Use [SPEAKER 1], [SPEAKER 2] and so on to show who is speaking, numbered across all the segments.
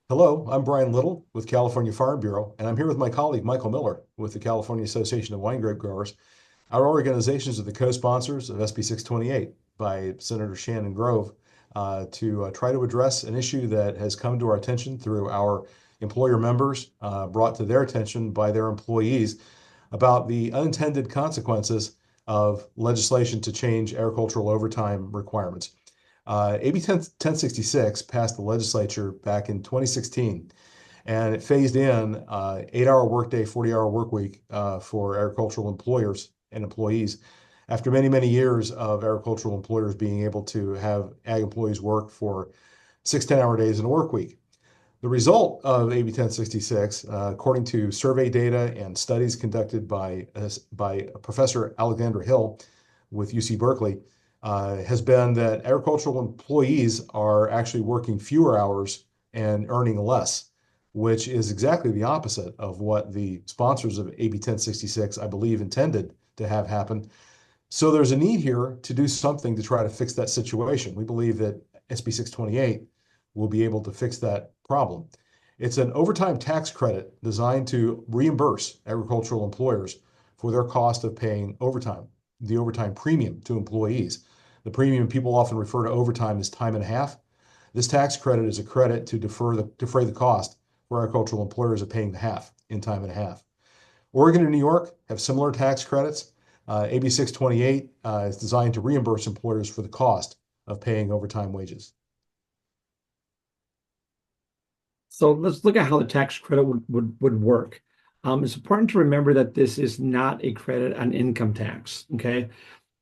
[SPEAKER 1] Hello, I'm Bryan Little with California Farm Bureau, and I'm here with my colleague Michael Miller with the California Association of Winegrape Growers. Our organizations are the co-sponsors of SB 628 by Senator Shannon Grove to try to address an issue that has come to our attention through our employer members, brought to their attention by their employees about the unintended consequences of legislation to change agricultural overtime requirements. AB 1066 passed the legislature back in 2016, and it phased in 8-hour workday, 40-hour work week for agricultural employers and employees after many, many years of agricultural employers being able to have ag employees work for 6 10-hour days in a work week. The result of AB 1066, according to survey data and studies conducted by Professor Alexandra Hill with UC Berkeley, has been that agricultural employees are actually working fewer hours and earning less, which is exactly the opposite of what the sponsors of AB 1066, I believe, intended to have happen. So there's a need here to do something to try to fix that situation. We believe that SB 628 will be able to fix that problem. It's an overtime tax credit designed to reimburse agricultural employers for their cost of paying overtime, the overtime premium to employees. The premium people often refer to overtime as time and a half. This tax credit is a credit to defray the cost for agricultural employers of paying the half in time and a half. Oregon and New York have similar tax credits. AB 628 is designed to reimburse employers for the cost of paying overtime wages.
[SPEAKER 2] So let's look at how the tax credit would work. It's important to remember that this is not a credit on income tax, okay?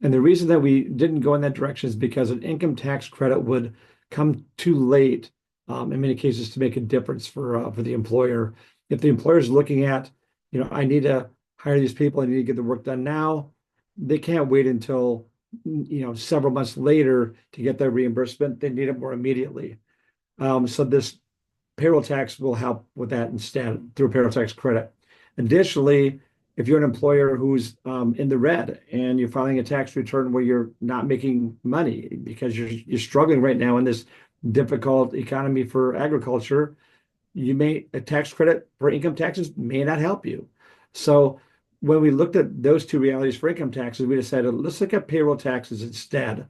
[SPEAKER 2] And the reason that we didn't go in that direction is because an income tax credit would come too late, in many cases, to make a difference for the employer. If the employer is looking at, I need to hire these people, I need to get the work done now, they can't wait until, several months later to get their reimbursement. They need it more immediately. So this payroll tax will help with that instead through a payroll tax credit. Additionally, if you're an employer who's in the red and you're filing a tax return where you're not making money because you're struggling right now in this difficult economy for agriculture, a tax credit for income taxes may not help you. So when we looked at those two realities for income taxes, we decided let's look at payroll taxes instead.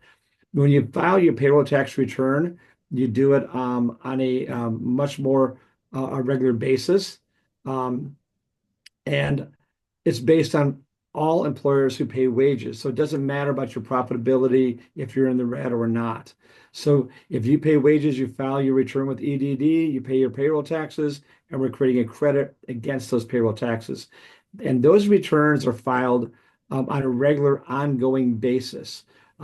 [SPEAKER 2] When you file your payroll tax return, you do it on a much more a regular basis. And it's based on all employers who pay wages. So it doesn't matter about your profitability if you're in the red or not. So if you pay wages, you file your return with EDD, you pay your payroll taxes, and we're creating a credit against those payroll taxes. And those returns are filed on a regular ongoing basis.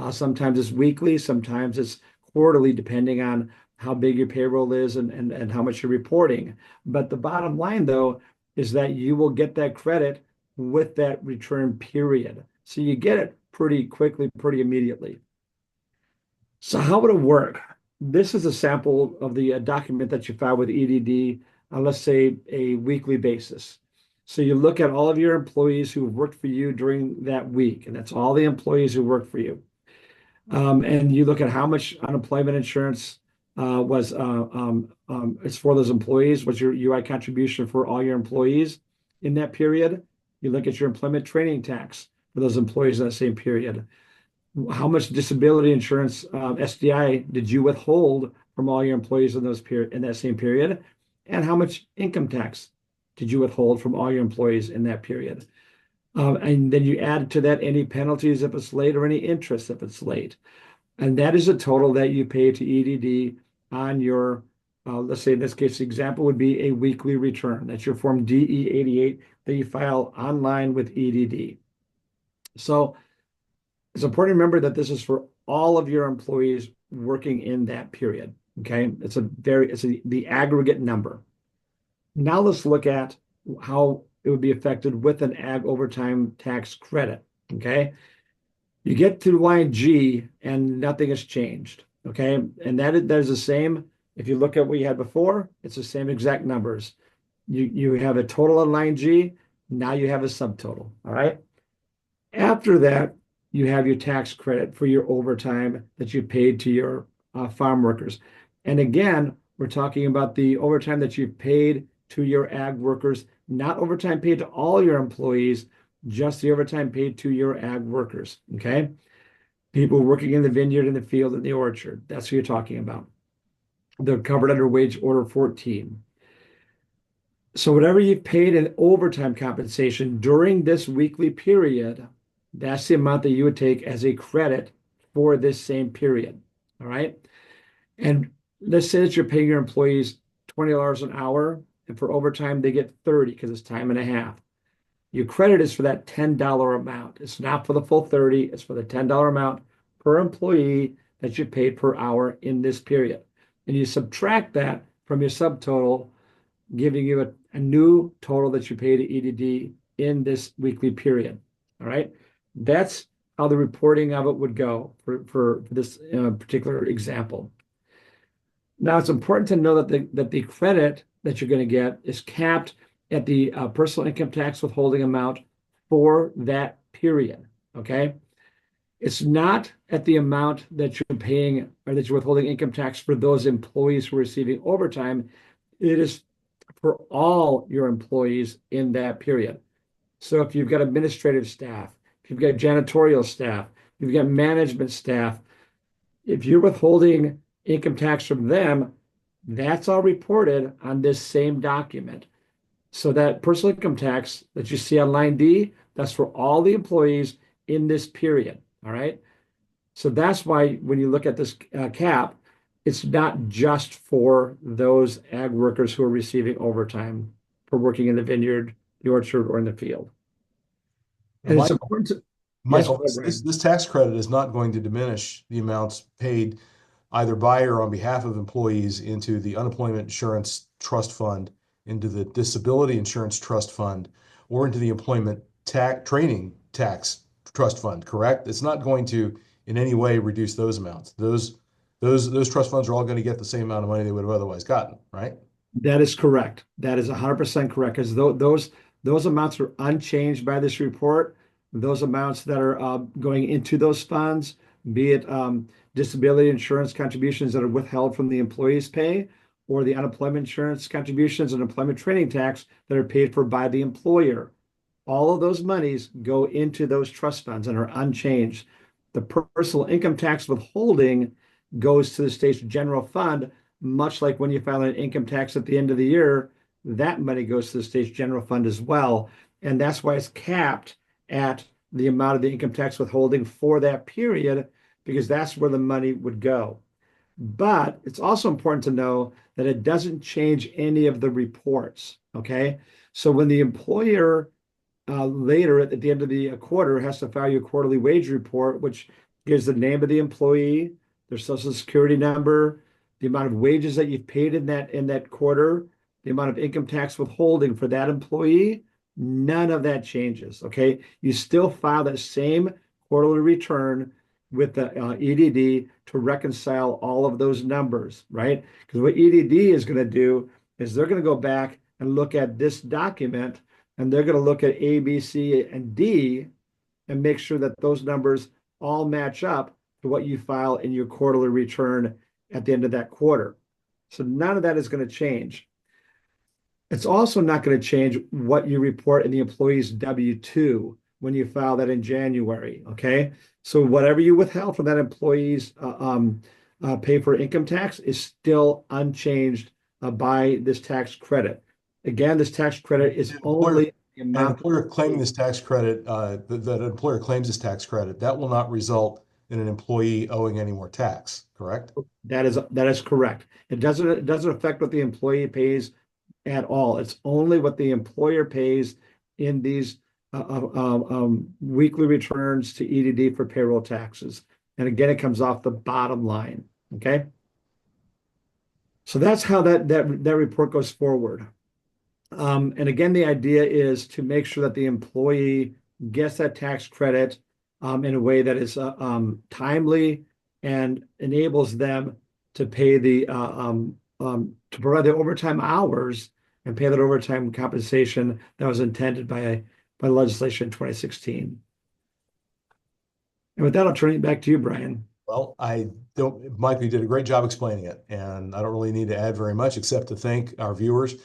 [SPEAKER 2] Sometimes it's weekly, sometimes it's quarterly, depending on how big your payroll is and how much you're reporting. But the bottom line, though, is that you will get that credit with that return period. So you get it pretty quickly, pretty immediately. So how would it work? This is a sample of the document that you file with EDD on, let's say, a weekly basis. So you look at all of your employees who have worked for you during that week, and that's all the employees who worked for you. And you look at how much unemployment insurance is for those employees. What's your UI contribution for all your employees in that period? You look at your employment training tax for those employees in that same period. How much disability insurance, SDI, did you withhold from all your employees in that same period? And how much income tax did you withhold from all your employees in that period? And then you add to that any penalties if it's late or any interest if it's late. And that is a total that you pay to EDD on your, let's say in this case, the example would be a weekly return. That's your Form DE88 that you file online with EDD. So it's important to remember that this is for all of your employees working in that period. Okay, it's the aggregate number. Now let's look at how it would be affected with an ag overtime tax credit. Okay, you get to line G and nothing has changed. Okay, and that is the same. If you look at what you had before, it's the same exact numbers. You have a total on line G. Now you have a subtotal. All right. After that, you have your tax credit for your overtime that you paid to your farm workers. And again, We're talking about the overtime that you've paid to your ag workers, not overtime paid to all your employees, just the overtime paid to your ag workers. Okay. People working in the vineyard, in the field, in the orchard. That's what you're talking about. They're covered under wage order 14. So whatever you've paid in overtime compensation during this weekly period, that's the amount that you would take as a credit for this same period. All right. And let's say that you're paying your employees $20 an hour, and for overtime, they get 30 because it's time and a half. Your credit is for that $10 amount. It's not for the full 30, it's for the $10 amount per employee that you paid per hour in this period. And you subtract that from your subtotal, giving you a new total that you pay to EDD in this weekly period. All right. That's how the reporting of it would go for this particular example. Now, it's important to know that the credit that you're going to get is capped at the personal income tax withholding amount for that period. Okay. It's not at the amount that you're paying or that you're withholding income tax for those employees who are receiving overtime. It is for all your employees in that period. So if you've got administrative staff, if you've got janitorial staff, you've got management staff, if you're withholding income tax from them, that's all reported on this same document. So that personal income tax that you see on line D, that's for all the employees in this period. All right. So that's why when you look at this cap, it's not just for those ag workers who are receiving overtime for working in the vineyard, the orchard, or in the field. And it's important to, yes,
[SPEAKER 1] Michael, this tax credit is not going to diminish the amounts paid either by or on behalf of employees into the unemployment insurance trust fund, into the disability insurance trust fund, or into the employment training tax trust fund, correct? It's not going to in any way reduce those amounts. Those trust funds are all going to get the same amount of money they would have otherwise gotten, right?
[SPEAKER 2] That is correct. That is 100% correct, because those amounts are unchanged by this report. Those amounts that are going into those funds, be it disability insurance contributions that are withheld from the employee's pay, or the unemployment insurance contributions and employment training tax that are paid for by the employer. All of those monies go into those trust funds and are unchanged. The personal income tax withholding goes to the state's general fund, much like when you file an income tax at the end of the year, that money goes to the state's general fund as well. And that's why it's capped at the amount of the income tax withholding for that period, because that's where the money would go. But it's also important to know that it doesn't change any of the reports. Okay. So when the employer later at the end of the quarter has to file your quarterly wage report, which gives the name of the employee, their social security number, the amount of wages that you've paid in that quarter, the amount of income tax withholding for that employee, none of that changes. Okay. You still file that same quarterly return with the EDD to reconcile all of those numbers, right? Because what EDD is going to do is they're going to go back and look at this document, and they're going to look at A, B, C, and D and make sure that those numbers all match up to what you file in your quarterly return at the end of that quarter. So none of that is going to change. It's also not going to change what you report in the employee's W-2 when you file that in January, okay? So whatever you withheld from that employee's pay for income tax is still unchanged by this tax credit. Again, this tax credit is only the amount.
[SPEAKER 1] An employer claiming this tax credit, that an employer claims this tax credit, that will not result in an employee owing any more tax, correct?
[SPEAKER 2] That is correct. It doesn't affect what the employee pays at all. It's only what the employer pays in these weekly returns to EDD for payroll taxes. And again, it comes off the bottom line. Okay. So that's how that report goes forward. And again, the idea is to make sure that the employee gets that tax credit in a way that is timely and enables them to pay to provide the overtime hours and pay that overtime compensation that was intended by legislation in 2016. And with that, I'll turn it back to you, Bryan.
[SPEAKER 1] Well, I don't, Mike, you did a great job explaining it, and I don't really need to add very much except to thank our viewers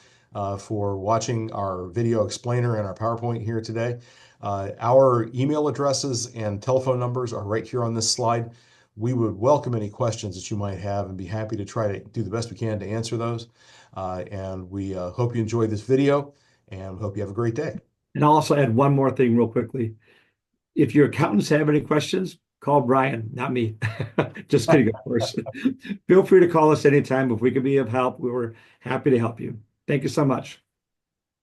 [SPEAKER 1] for watching our video explainer and our PowerPoint here today. Our email addresses and telephone numbers are right here on this slide. We would welcome any questions that you might have and be happy to try to do the best we can to answer those. And we hope you enjoyed this video and hope you have a great day.
[SPEAKER 2] And I'll also add one more thing real quickly. If your accountants have any questions, call Bryan, not me. Just kidding, of course. Feel free to call us anytime. If we can be of help, we were happy to help you. Thank you so much.